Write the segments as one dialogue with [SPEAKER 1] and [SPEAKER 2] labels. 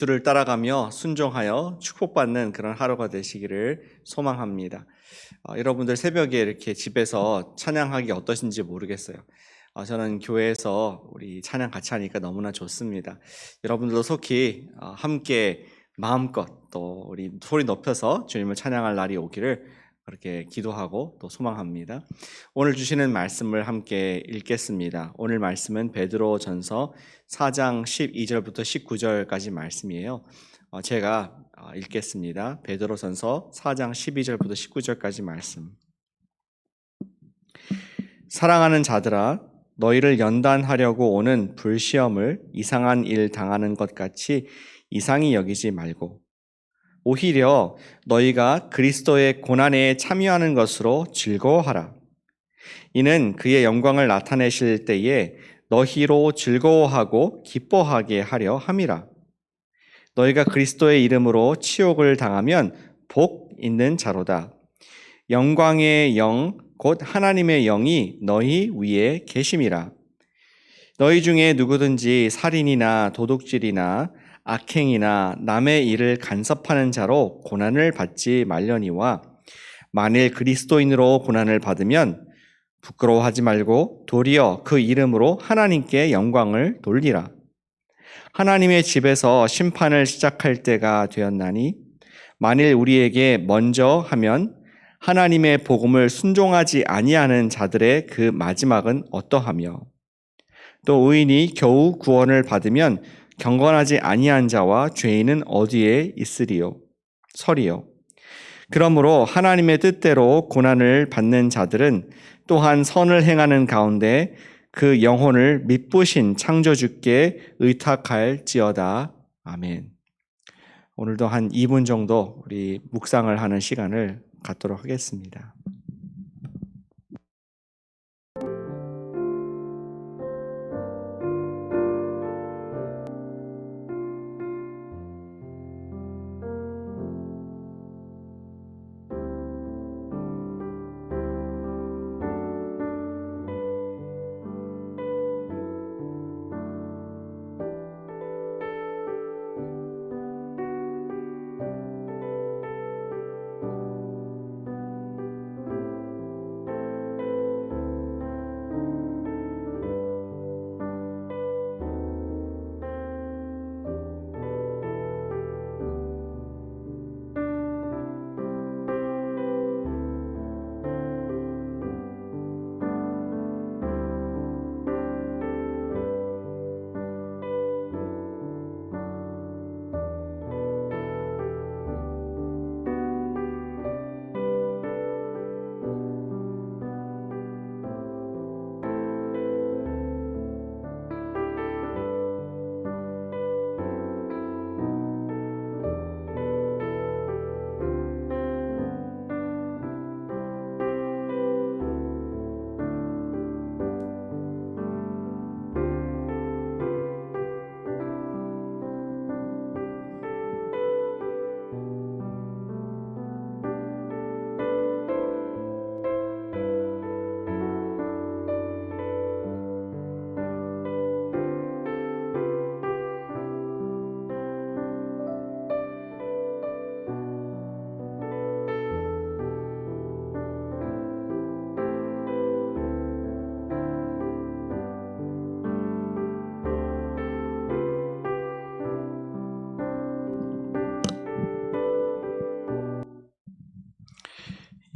[SPEAKER 1] 주를 따라가며 순종하여 축복받는 그런 하루가 되시기를 소망합니다. 여러분들 새벽에 이렇게 집에서 찬양하기 어떠신지 모르겠어요. 저는 교회에서 우리 찬양 같이 하니까 너무나 좋습니다. 여러분들도 속히 함께 마음껏 또 우리 소리 높여서 주님을 찬양할 날이 오기를 그렇게 기도하고 또 소망합니다. 오늘 주시는 말씀을 함께 읽겠습니다. 오늘 말씀은 베드로전서 4장 12절부터 19절까지 말씀이에요. 제가 읽겠습니다. 베드로전서 4장 12절부터 19절까지 말씀. 사랑하는 자들아, 너희를 연단하려고 오는 불시험을 이상한 일 당하는 것 같이 이상히 여기지 말고 오히려 너희가 그리스도의 고난에 참여하는 것으로 즐거워하라. 이는 그의 영광을 나타내실 때에 너희로 즐거워하고 기뻐하게 하려 함이라. 너희가 그리스도의 이름으로 치욕을 당하면 복 있는 자로다. 영광의 영 곧 하나님의 영이 너희 위에 계심이라. 너희 중에 누구든지 살인이나 도둑질이나 악행이나 남의 일을 간섭하는 자로 고난을 받지 말려니와 만일 그리스도인으로 고난을 받으면 부끄러워하지 말고 도리어 그 이름으로 하나님께 영광을 돌리라. 하나님의 집에서 심판을 시작할 때가 되었나니 만일 우리에게 먼저 하면 하나님의 복음을 순종하지 아니하는 자들의 그 마지막은 어떠하며 또 의인이 겨우 구원을 받으면 경건하지 아니한 자와 죄인은 어디에 서리요. 그러므로 하나님의 뜻대로 고난을 받는 자들은 또한 선을 행하는 가운데 그 영혼을 미쁘신 창조주께 의탁할지어다. 아멘. 오늘도 한 2분 정도 우리 묵상을 하는 시간을 갖도록 하겠습니다.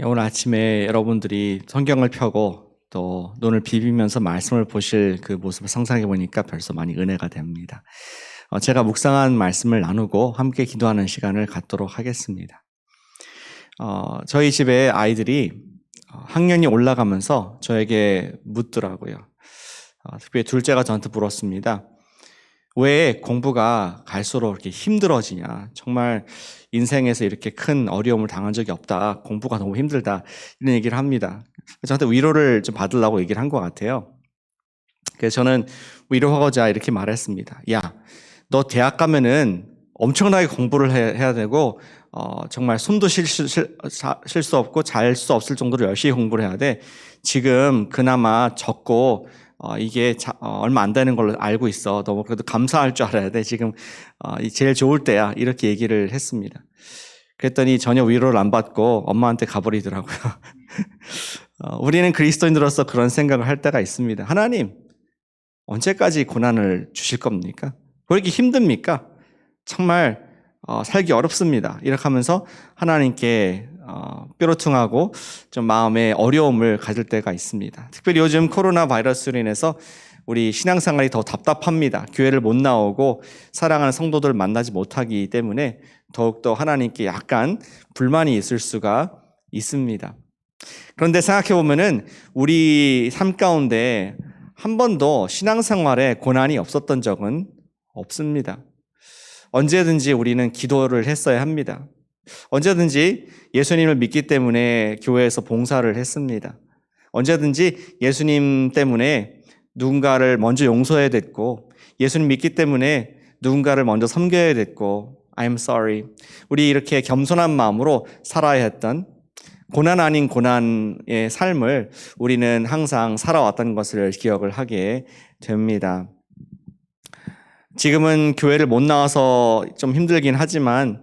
[SPEAKER 1] 오늘 아침에 여러분들이 성경을 펴고 또 눈을 비비면서 말씀을 보실 그 모습을 상상해 보니까 벌써 많이 은혜가 됩니다. 제가 묵상한 말씀을 나누고 함께 기도하는 시간을 갖도록 하겠습니다. 저희 집에 아이들이 학년이 올라가면서 저에게 묻더라고요. 특별히 둘째가 저한테 물었습니다. 왜 공부가 갈수록 이렇게 힘들어지냐? 정말 인생에서 이렇게 큰 어려움을 당한 적이 없다. 공부가 너무 힘들다. 이런 얘기를 합니다. 저한테 위로를 좀 받으려고 얘기를 한 것 같아요. 그래서 저는 위로하고자 이렇게 말했습니다. 야, 너 대학 가면은 엄청나게 공부를 해야 되고 정말 숨도 쉴 수 없고 잘 수 없을 정도로 열심히 공부를 해야 돼. 지금 그나마 적고 이게 얼마 안 되는 걸로 알고 있어. 너무 그래도 감사할 줄 알아야 돼. 지금 제일 좋을 때야. 이렇게 얘기를 했습니다. 그랬더니 전혀 위로를 안 받고 엄마한테 가버리더라고요. 우리는 그리스도인으로서 그런 생각을 할 때가 있습니다. 하나님, 언제까지 고난을 주실 겁니까? 왜 이렇게 힘듭니까? 정말 살기 어렵습니다. 이렇게 하면서 하나님께 뾰루퉁하고 좀 마음에 어려움을 가질 때가 있습니다. 특별히 요즘 코로나 바이러스로 인해서 우리 신앙생활이 더 답답합니다. 교회를 못 나오고 사랑하는 성도들을 만나지 못하기 때문에 더욱더 하나님께 약간 불만이 있을 수가 있습니다. 그런데 생각해보면은 우리 삶 가운데 한 번도 신앙생활에 고난이 없었던 적은 없습니다. 언제든지 우리는 기도를 했어야 합니다. 언제든지 예수님을 믿기 때문에 교회에서 봉사를 했습니다. 언제든지 예수님 때문에 누군가를 먼저 용서해야 됐고, 예수님 믿기 때문에 누군가를 먼저 섬겨야 됐고, I'm sorry. 우리 이렇게 겸손한 마음으로 살아야 했던 고난 아닌 고난의 삶을 우리는 항상 살아왔던 것을 기억을 하게 됩니다. 지금은 교회를 못 나와서 좀 힘들긴 하지만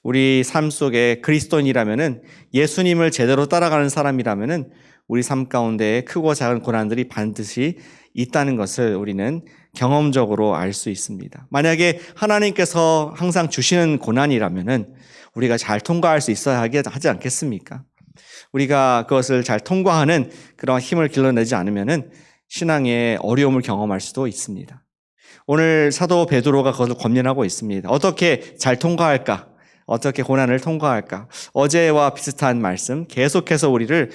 [SPEAKER 1] 우리 삶 속에 그리스도인이라면은, 예수님을 제대로 따라가는 사람이라면은 우리 삶 가운데 크고 작은 고난들이 반드시 있다는 것을 우리는 경험적으로 알 수 있습니다. 만약에 하나님께서 항상 주시는 고난이라면은 우리가 잘 통과할 수 있어야 하지 않겠습니까? 우리가 그것을 잘 통과하는 그런 힘을 길러내지 않으면은 신앙의 어려움을 경험할 수도 있습니다. 오늘 사도 베드로가 그것을 권면하고 있습니다. 어떻게 잘 통과할까? 어떻게 고난을 통과할까? 어제와 비슷한 말씀, 계속해서 우리를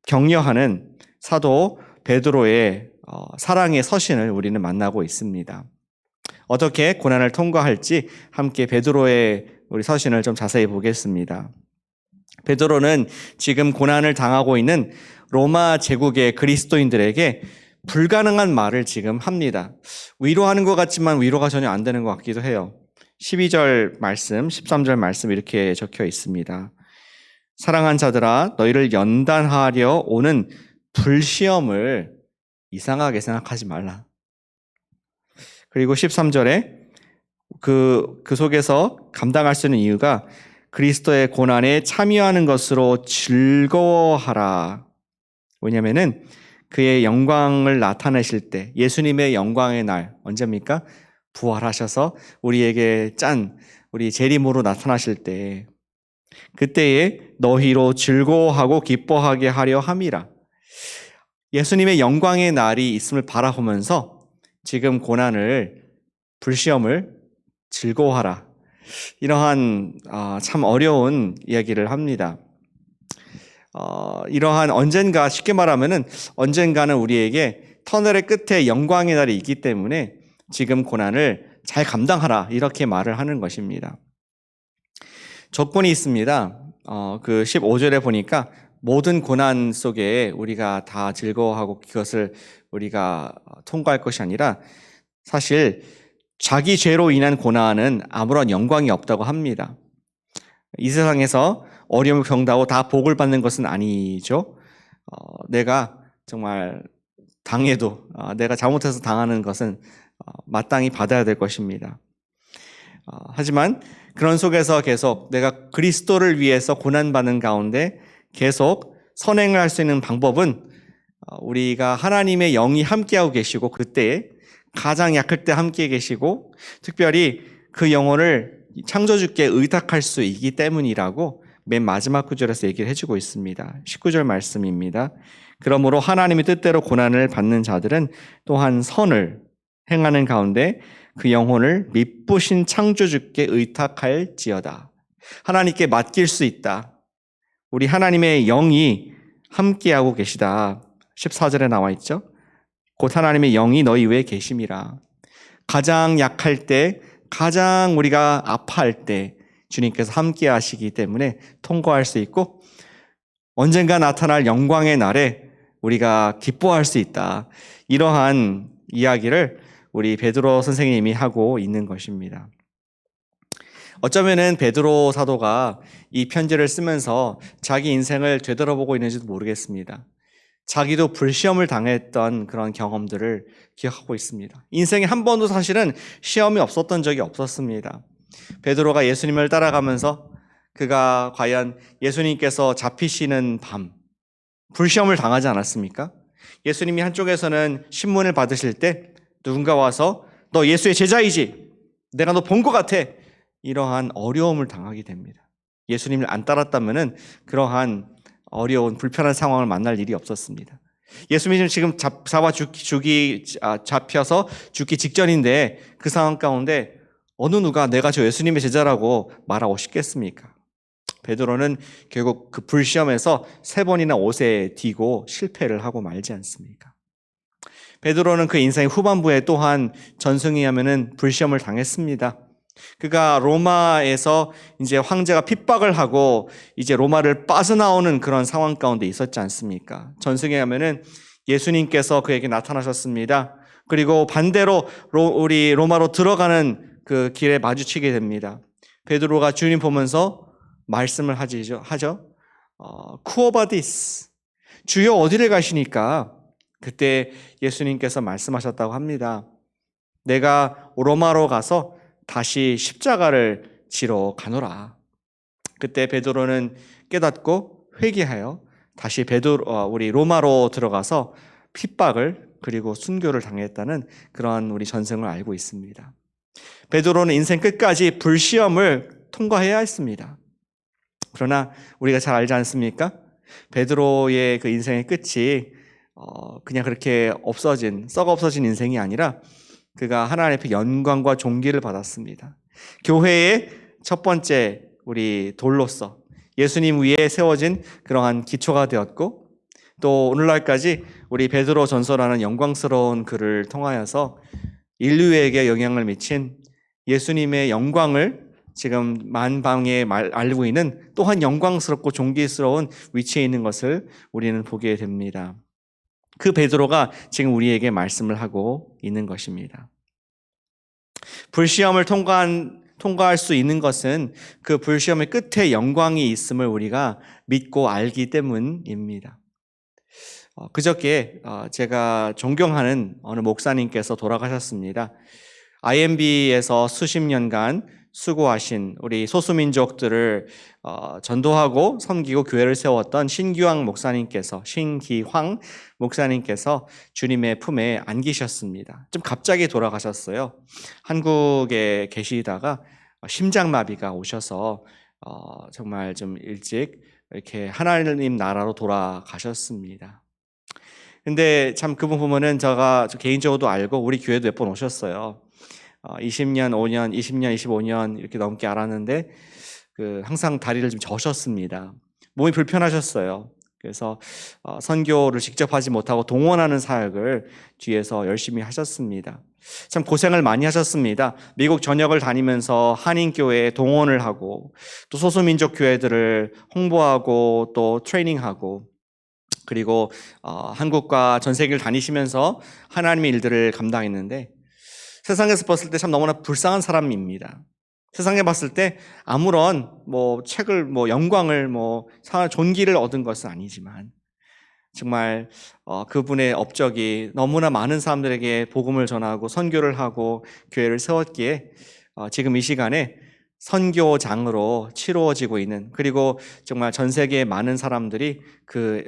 [SPEAKER 1] 격려하는 사도 베드로의 사랑의 서신을 우리는 만나고 있습니다. 어떻게 고난을 통과할지 함께 베드로의 우리 서신을 좀 자세히 보겠습니다. 베드로는 지금 고난을 당하고 있는 로마 제국의 그리스도인들에게 불가능한 말을 지금 합니다. 위로하는 것 같지만 위로가 전혀 안 되는 것 같기도 해요. 12절 말씀, 13절 말씀 이렇게 적혀 있습니다. 사랑한 자들아, 너희를 연단하려 오는 불시험을 이상하게 생각하지 말라. 그리고 13절에 그 속에서 감당할 수 있는 이유가 그리스도의 고난에 참여하는 것으로 즐거워하라. 왜냐면은 그의 영광을 나타내실 때, 예수님의 영광의 날, 언제입니까? 부활하셔서 우리에게 우리 재림으로 나타나실 때, 그때에 너희로 즐거워하고 기뻐하게 하려 함이라. 예수님의 영광의 날이 있음을 바라보면서 지금 불시험을 즐거워하라. 이러한 참 어려운 이야기를 합니다. 이러한 언젠가, 쉽게 말하면은 언젠가는 우리에게 터널의 끝에 영광의 날이 있기 때문에 지금 고난을 잘 감당하라, 이렇게 말을 하는 것입니다. 조건이 있습니다. 그 15절에 보니까 모든 고난 속에 우리가 다 즐거워하고 그것을 우리가 통과할 것이 아니라, 사실 자기 죄로 인한 고난은 아무런 영광이 없다고 합니다. 이 세상에서 어려움을 겪는다고 다 복을 받는 것은 아니죠. 내가 정말 당해도 내가 잘못해서 당하는 것은 마땅히 받아야 될 것입니다. 하지만 그런 속에서 계속 내가 그리스도를 위해서 고난받는 가운데 계속 선행을 할 수 있는 방법은, 우리가 하나님의 영이 함께하고 계시고 그때에 가장 약할 때 함께 계시고 특별히 그 영혼을 창조주께 의탁할 수 있기 때문이라고 맨 마지막 구절에서 얘기를 해주고 있습니다. 19절 말씀입니다. 그러므로 하나님의 뜻대로 고난을 받는 자들은 또한 선을 행하는 가운데 그 영혼을 미쁘신 창조주께 의탁할지어다. 하나님께 맡길 수 있다. 우리 하나님의 영이 함께하고 계시다. 14절에 나와 있죠. 곧 하나님의 영이 너희 위에 계심이라. 가장 약할 때, 가장 우리가 아파할 때 주님께서 함께 하시기 때문에 통과할 수 있고, 언젠가 나타날 영광의 날에 우리가 기뻐할 수 있다. 이러한 이야기를 우리 베드로 선생님이 하고 있는 것입니다. 어쩌면은 베드로 사도가 이 편지를 쓰면서 자기 인생을 되돌아보고 있는지도 모르겠습니다. 자기도 불시험을 당했던 그런 경험들을 기억하고 있습니다. 인생에 한 번도 사실은 시험이 없었던 적이 없었습니다. 베드로가 예수님을 따라가면서 그가 과연 예수님께서 잡히시는 밤 불시험을 당하지 않았습니까? 예수님이 한쪽에서는 신문을 받으실 때 누군가 와서 너 예수의 제자이지? 내가 너 본 것 같아. 이러한 어려움을 당하게 됩니다. 예수님을 안 따랐다면은 그러한 어려운 불편한 상황을 만날 일이 없었습니다. 예수님이 지금 잡혀서 죽기 직전인데 그 상황 가운데 어느 누가 내가 저 예수님의 제자라고 말하고 싶겠습니까? 베드로는 결국 그 불시험에서 3번이나 옷에 뒤고 실패를 하고 말지 않습니까? 베드로는 그 인생의 후반부에 또한 전승에 하면은 불시험을 당했습니다. 그가 로마에서 이제 황제가 핍박을 하고 이제 로마를 빠져나오는 그런 상황 가운데 있었지 않습니까? 전승에 하면은 예수님께서 그에게 나타나셨습니다. 그리고 반대로 우리 로마로 들어가는 그 길에 마주치게 됩니다. 베드로가 주님 보면서 말씀을 하죠. 쿠오바디스, 주여 어디를 가시니까? 그때 예수님께서 말씀하셨다고 합니다. 내가 로마로 가서 다시 십자가를 지러 가노라. 그때 베드로는 깨닫고 회개하여 다시 우리 로마로 들어가서 핍박을 그리고 순교를 당했다는 그런 우리 전승을 알고 있습니다. 베드로는 인생 끝까지 불시험을 통과해야 했습니다. 그러나 우리가 잘 알지 않습니까? 베드로의 그 인생의 끝이 그냥 그렇게 썩어 없어진 인생이 아니라 그가 하나님 앞에 영광과 존귀를 받았습니다. 교회의 첫 번째 우리 돌로서 예수님 위에 세워진 그러한 기초가 되었고, 또 오늘날까지 우리 베드로 전서라는 영광스러운 글을 통하여서 인류에게 영향을 미친 예수님의 영광을 지금 만방에 알고 있는 또한 영광스럽고 존귀스러운 위치에 있는 것을 우리는 보게 됩니다. 그 베드로가 지금 우리에게 말씀을 하고 있는 것입니다. 불시험을 통과할 수 있는 것은 그 불시험의 끝에 영광이 있음을 우리가 믿고 알기 때문입니다. 그저께 제가 존경하는 어느 목사님께서 돌아가셨습니다. IMB에서 수십 년간 수고하신 우리 소수민족들을 전도하고 섬기고 교회를 세웠던 신기황 목사님께서 주님의 품에 안기셨습니다. 좀 갑자기 돌아가셨어요. 한국에 계시다가 심장마비가 오셔서 정말 좀 일찍 이렇게 하나님 나라로 돌아가셨습니다. 근데 참 그분 보면은 제가 개인적으로도 알고 우리 교회도 몇 번 오셨어요. 20년, 5년, 20년, 25년 이렇게 넘게 알았는데 항상 다리를 좀 저셨습니다. 몸이 불편하셨어요. 그래서 선교를 직접 하지 못하고 동원하는 사역을 뒤에서 열심히 하셨습니다. 참 고생을 많이 하셨습니다. 미국 전역을 다니면서 한인교회에 동원을 하고 또 소수민족 교회들을 홍보하고 또 트레이닝하고 그리고 한국과 전 세계를 다니시면서 하나님의 일들을 감당했는데 세상에서 봤을 때 참 너무나 불쌍한 사람입니다. 세상에 봤을 때 아무런 책을 영광을 존귀를 얻은 것은 아니지만 정말 그분의 업적이 너무나 많은 사람들에게 복음을 전하고 선교를 하고 교회를 세웠기에 지금 이 시간에 선교장으로 치루어지고 있는, 그리고 정말 전 세계의 많은 사람들이 그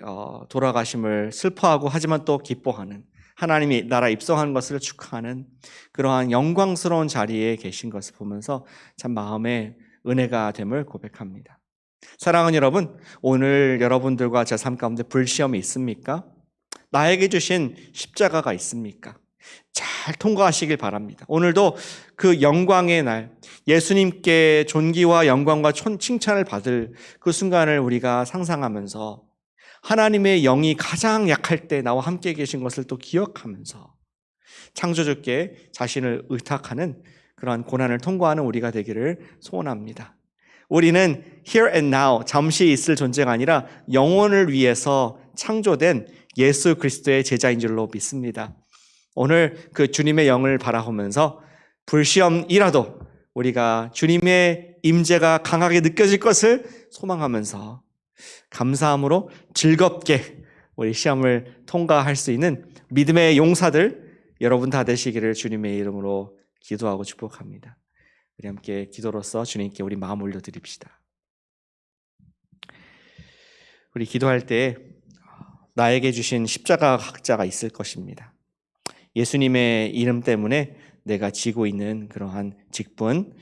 [SPEAKER 1] 돌아가심을 슬퍼하고 하지만 또 기뻐하는, 하나님이 나라 입성한 것을 축하하는 그러한 영광스러운 자리에 계신 것을 보면서 참 마음에 은혜가 됨을 고백합니다. 사랑하는 여러분, 오늘 여러분들과 제 삶 가운데 불시험이 있습니까? 나에게 주신 십자가가 있습니까? 잘 통과하시길 바랍니다. 오늘도 그 영광의 날, 예수님께 존귀와 영광과 칭찬을 받을 그 순간을 우리가 상상하면서 하나님의 영이 가장 약할 때 나와 함께 계신 것을 또 기억하면서 창조주께 자신을 의탁하는 그러한 고난을 통과하는 우리가 되기를 소원합니다. 우리는 here and now, 잠시 있을 존재가 아니라 영혼을 위해서 창조된 예수 그리스도의 제자인 줄로 믿습니다. 오늘 그 주님의 영을 바라보면서 불시험이라도 우리가 주님의 임재가 강하게 느껴질 것을 소망하면서 감사함으로 즐겁게 우리 시험을 통과할 수 있는 믿음의 용사들 여러분 다 되시기를 주님의 이름으로 기도하고 축복합니다. 우리 함께 기도로서 주님께 우리 마음 올려드립시다. 우리 기도할 때 나에게 주신 십자가 각자가 있을 것입니다. 예수님의 이름 때문에 내가 지고 있는 그러한 직분,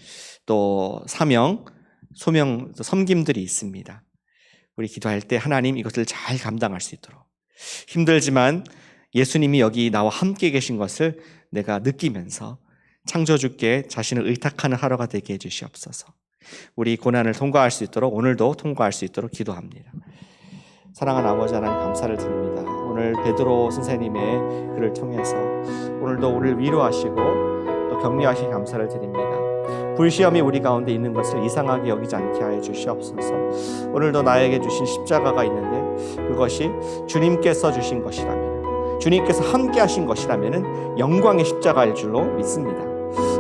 [SPEAKER 1] 또 사명, 소명, 섬김들이 있습니다. 우리 기도할 때 하나님 이것을 잘 감당할 수 있도록, 힘들지만 예수님이 여기 나와 함께 계신 것을 내가 느끼면서 창조주께 자신을 의탁하는 하루가 되게 해주시옵소서. 우리 고난을 통과할 수 있도록, 오늘도 통과할 수 있도록 기도합니다. 사랑하는 아버지 하나님, 감사를 드립니다. 오늘 베드로 선생님의 글을 통해서 오늘도 우리를 위로하시고 또 격려하신 감사를 드립니다. 불시험이 우리 가운데 있는 것을 이상하게 여기지 않게 하여 주시옵소서. 오늘도 나에게 주신 십자가가 있는데 그것이 주님께서 주신 것이라면, 주님께서 함께 하신 것이라면 영광의 십자가일 줄로 믿습니다.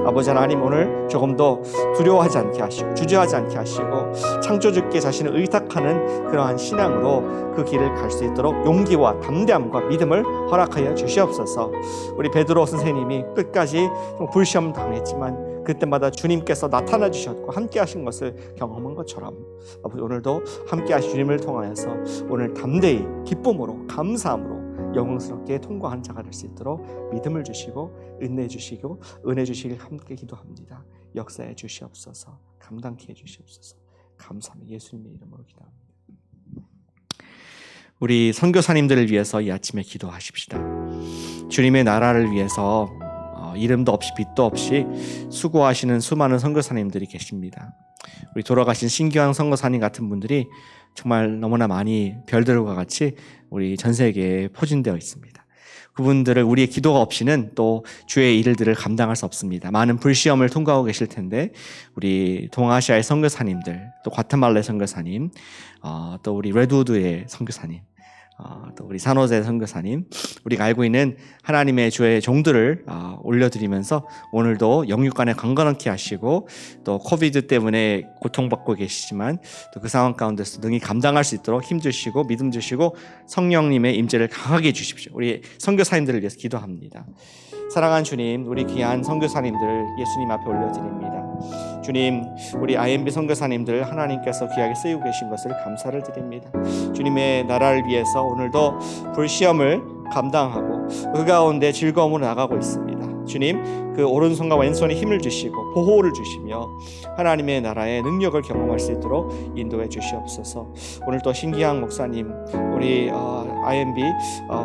[SPEAKER 1] 아버지 하나님, 오늘 조금 더 두려워하지 않게 하시고 주저하지 않게 하시고 창조주께 자신을 의탁하는 그러한 신앙으로 그 길을 갈 수 있도록 용기와 담대함과 믿음을 허락하여 주시옵소서. 우리 베드로 선생님이 끝까지 불시험 당했지만 그때마다 주님께서 나타나 주셨고 함께 하신 것을 경험한 것처럼 오늘도 함께 하신 주님을 통하여서 오늘 담대히 기쁨으로 감사함으로 영광스럽게 통과한 자가 될 수 있도록 믿음을 주시고 은혜 주시고 은혜 주시길 함께 기도합니다. 역사해 주시옵소서. 감당케 해 주시옵소서. 감사합니다. 예수님의 이름으로 기도합니다. 우리 선교사님들을 위해서 이 아침에 기도하십시다. 주님의 나라를 위해서 이름도 없이 빛도 없이 수고하시는 수많은 선교사님들이 계십니다. 우리 돌아가신 신기환 선교사님 같은 분들이 정말 너무나 많이 별들과 같이 우리 전 세계에 포진되어 있습니다. 그분들을 우리의 기도가 없이는 또 주의 일들을 감당할 수 없습니다. 많은 불시험을 통과하고 계실 텐데 우리 동아시아의 선교사님들, 또 과테말라의 선교사님, 또 우리 레드우드의 선교사님, 또 우리 산호세 선교사님, 우리가 알고 있는 하나님의 주의 종들을 올려드리면서 오늘도 영육간에 강건하게 하시고 또 코비드 때문에 고통받고 계시지만 또 그 상황 가운데서 능히 감당할 수 있도록 힘주시고 믿음 주시고 성령님의 임재를 강하게 해주십시오. 우리 선교사님들을 위해서 기도합니다. 사랑하는 주님, 우리 귀한 선교사님들 예수님 앞에 올려드립니다. 주님, 우리 IMB 선교사님들 하나님께서 귀하게 쓰이고 계신 것을 감사를 드립니다. 주님의 나라를 위해서 오늘도 불시험을 감당하고 그 가운데 즐거움으로 나가고 있습니다. 주님, 그 오른손과 왼손에 힘을 주시고 보호를 주시며 하나님의 나라의 능력을 경험할 수 있도록 인도해 주시옵소서. 오늘 또 신기한 목사님, 우리 IMB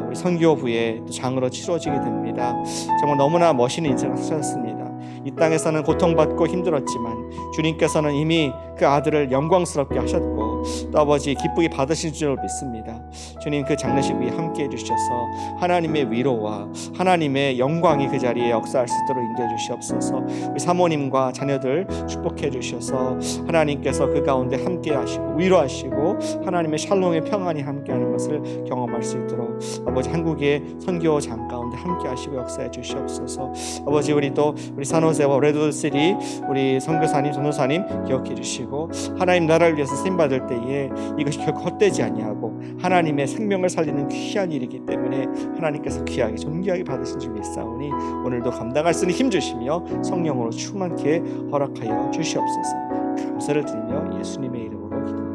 [SPEAKER 1] 우리 선교부의 장으로 치러지게 됩니다. 정말 너무나 멋있는 인생을 하셨습니다. 이 땅에서는 고통받고 힘들었지만 주님께서는 이미 그 아들을 영광스럽게 하셨고 또 아버지 기쁘게 받으실 줄 믿습니다. 주님, 그 장례식 위에 함께 해주셔서 하나님의 위로와 하나님의 영광이 그 자리에 역사할 수 있도록 인도해 주시옵소서. 우리 사모님과 자녀들 축복해 주셔서 하나님께서 그 가운데 함께 하시고 위로하시고 하나님의 샬롬의 평안이 함께하는 것을 경험할 수 있도록 아버지 한국의 선교장 가운데 함께 하시고 역사해 주시옵소서. 아버지, 우리 또 우리 산호세와 레드시티 우리 선교사님 전도사님 기억해 주시고 하나님 나라를 위해서 쓰임 받을 때에 이것이 결코 헛되지 아니하고 하나님의 생명을 살리는 귀한 일이기 때문에 하나님께서 귀하게 존귀하게 받으신 줄 믿사오니 오늘도 감당할 수 있는 힘 주시며 성령으로 충만케 허락하여 주시옵소서. 감사를 드리며 예수님의 이름으로 기도합니다.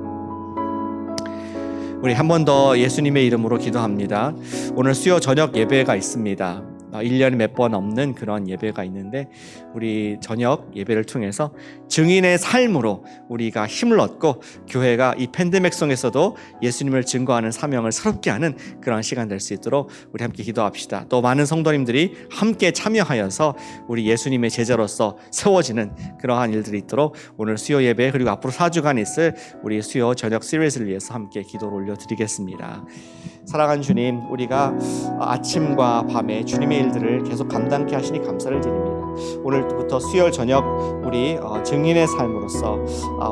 [SPEAKER 1] 우리 한 번 더 예수님의 이름으로 기도합니다. 오늘 수요 저녁 예배가 있습니다. 1년에 몇 번 없는 그런 예배가 있는데 우리 저녁 예배를 통해서 증인의 삶으로 우리가 힘을 얻고 교회가 이 팬데믹 속에서도 예수님을 증거하는 사명을 새롭게 하는 그런 시간 될 수 있도록 우리 함께 기도합시다. 또 많은 성도님들이 함께 참여하여서 우리 예수님의 제자로서 세워지는 그러한 일들이 있도록 오늘 수요 예배 그리고 앞으로 4주간 있을 우리 수요 저녁 시리즈를 위해서 함께 기도를 올려드리겠습니다. 사랑하는 주님, 우리가 아침과 밤에 주님의 일들을 계속 감당케 하시니 감사를 드립니다. 오늘부터 수요일 저녁 우리 증인의 삶으로서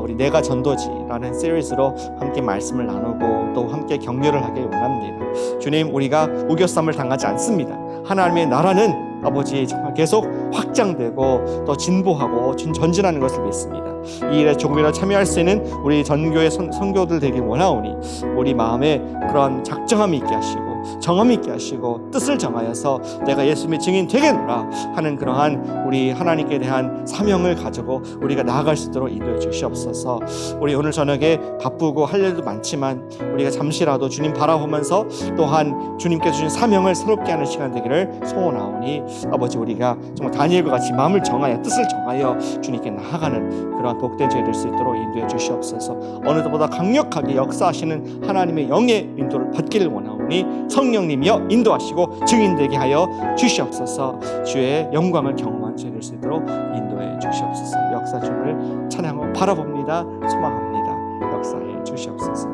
[SPEAKER 1] 우리 내가 전도지라는 시리즈로 함께 말씀을 나누고 또 함께 격려를 하길 원합니다. 주님, 우리가 우겨쌈을 당하지 않습니다. 하나님의 나라는 아버지 정말 계속 확장되고 또 진보하고 전진하는 것을 믿습니다. 이 일에 조금이라도 참여할 수 있는 우리 전교의 선교들 되길 원하오니 우리 마음에 그런 작정함이 있게 하시고 정함이 있게 하시고 뜻을 정하여서 내가 예수님의 증인 되겠노라 하는 그러한 우리 하나님께 대한 사명을 가지고 우리가 나아갈 수 있도록 인도해 주시옵소서. 우리 오늘 저녁에 바쁘고 할 일도 많지만 우리가 잠시라도 주님 바라보면서 또한 주님께서 주신 사명을 새롭게 하는 시간 되기를 소원하오니 아버지 우리가 정말 다니엘과 같이 마음을 정하여 뜻을 정하여 주님께 나아가는 그러한 복된 저희 될 수 있도록 인도해 주시옵소서. 어느 때보다 강력하게 역사하시는 하나님의 영의 인도를 받기를 원하오니 성령님이여 인도하시고 증인되게 하여 주시옵소서. 주의 영광을 경험한 저희 될 수 있도록 인도해 주시옵소서. 역사 주를 찬양하고 바라봅니다. 소망합니다. 역사해 주시옵소서.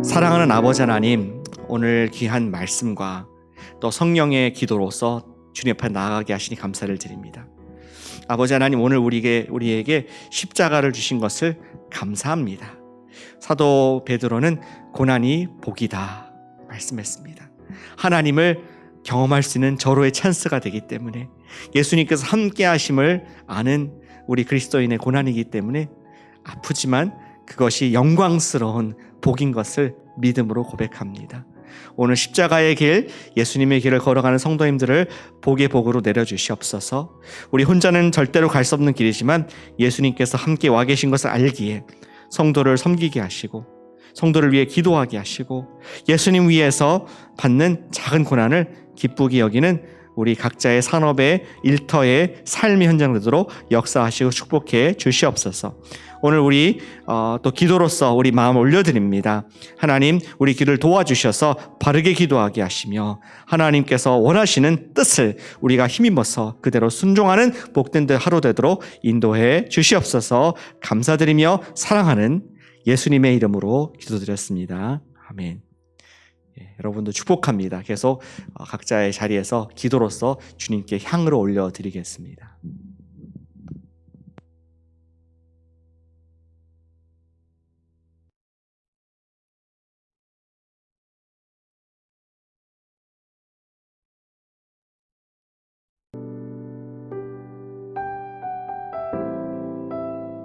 [SPEAKER 1] 사랑하는 아버지 하나님, 오늘 귀한 말씀과 또 성령의 기도로서 주님 앞에 나아가게 하시니 감사를 드립니다. 아버지 하나님, 오늘 우리에게 십자가를 주신 것을 감사합니다. 사도 베드로는 고난이 복이다 말씀했습니다. 하나님을 경험할 수 있는 절호의 찬스가 되기 때문에 예수님께서 함께 하심을 아는 우리 그리스도인의 고난이기 때문에 아프지만 그것이 영광스러운 복인 것을 믿음으로 고백합니다. 오늘 십자가의 길, 예수님의 길을 걸어가는 성도님들을 복의 복으로 내려주시옵소서. 우리 혼자는 절대로 갈 수 없는 길이지만 예수님께서 함께 와 계신 것을 알기에 성도를 섬기게 하시고 성도를 위해 기도하게 하시고 예수님 위해서 받는 작은 고난을 기쁘게 여기는 우리 각자의 산업의 일터의 삶의 현장 되도록 역사하시고 축복해 주시옵소서. 오늘 우리 또 기도로서 우리 마음을 올려드립니다. 하나님, 우리 길을 도와주셔서 바르게 기도하게 하시며 하나님께서 원하시는 뜻을 우리가 힘입어서 그대로 순종하는 복된 하루 되도록 인도해 주시옵소서. 감사드리며 사랑하는 예수님의 이름으로 기도드렸습니다. 아멘. 여러분도 축복합니다. 계속 각자의 자리에서 기도로서 주님께 향으로 올려드리겠습니다.